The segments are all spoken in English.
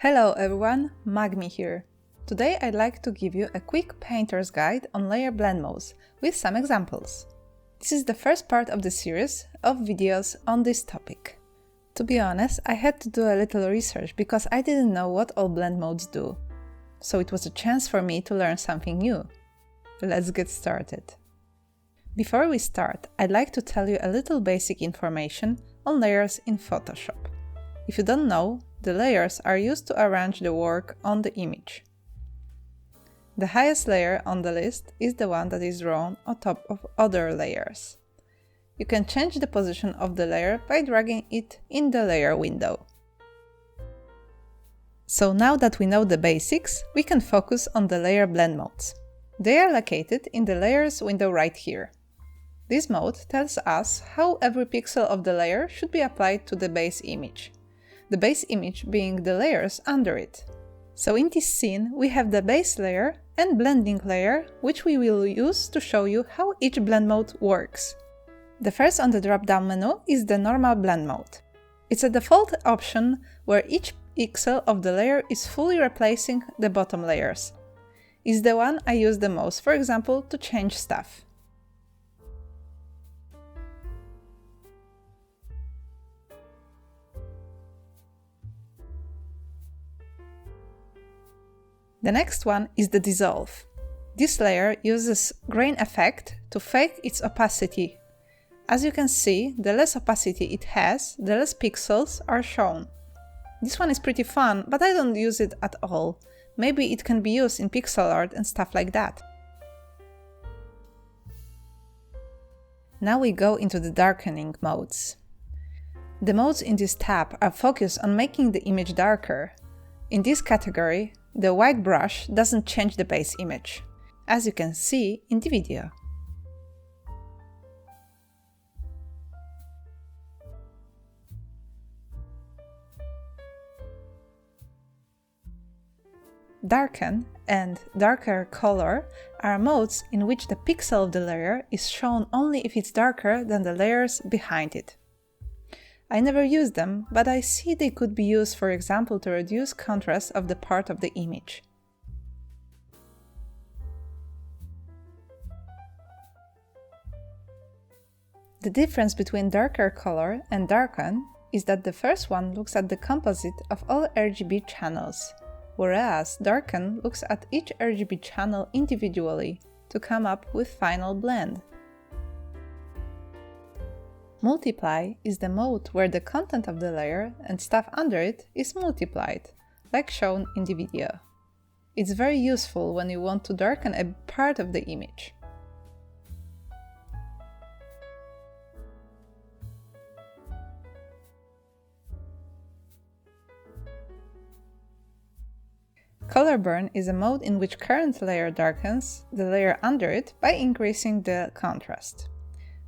Hello everyone, Magmi here. Today I'd like to give you a quick painter's guide on layer blend modes with some examples. This is the first part of the series of videos on this topic. To be honest, I had to do a little research because I didn't know what all blend modes do. So it was a chance for me to learn something new. Let's get started. Before we start, I'd like to tell you a little basic information on layers in Photoshop. If you don't know, the layers are used to arrange the work on the image. The highest layer on the list is the one that is drawn on top of other layers. You can change the position of the layer by dragging it in the layer window. So now that we know the basics, we can focus on the layer blend modes. They are located in the layers window right here. This mode tells us how every pixel of the layer should be applied to the base image. The base image being the layers under it. So in this scene we have the base layer and blending layer, which we will use to show you how each blend mode works. The first on the drop-down menu is the normal blend mode. It's a default option where each pixel of the layer is fully replacing the bottom layers. It's the one I use the most, for example, to change stuff. The next one is the dissolve. This layer uses grain effect to fake its opacity. As you can see, the less opacity it has, the less pixels are shown. This one is pretty fun, but I don't use it at all. Maybe it can be used in pixel art and stuff like that. Now we go into the darkening modes. The modes in this tab are focused on making the image darker. In this category, the white brush doesn't change the base image, as you can see in the video. Darken and darker color are modes in which the pixel of the layer is shown only if it's darker than the layers behind it. I never use them, but I see they could be used, for example, to reduce contrast of the part of the image. The difference between darker color and darken is that the first one looks at the composite of all RGB channels, whereas darken looks at each RGB channel individually to come up with final blend. Multiply is the mode where the content of the layer and stuff under it is multiplied, like shown in the video. It's very useful when you want to darken a part of the image. Color burn is a mode in which current layer darkens the layer under it by increasing the contrast.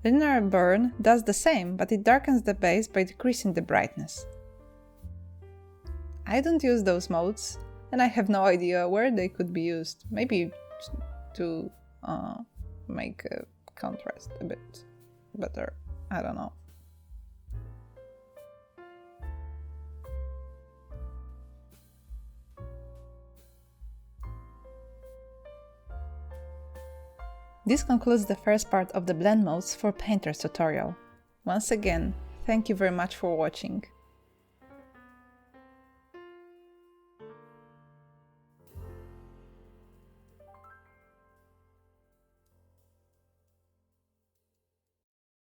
Linear burn does the same, but it darkens the base by decreasing the brightness. I don't use those modes, and I have no idea where they could be used. Maybe to make a contrast a bit better. I don't know. This concludes the first part of the blend modes for Painter's tutorial. Once again, thank you very much for watching.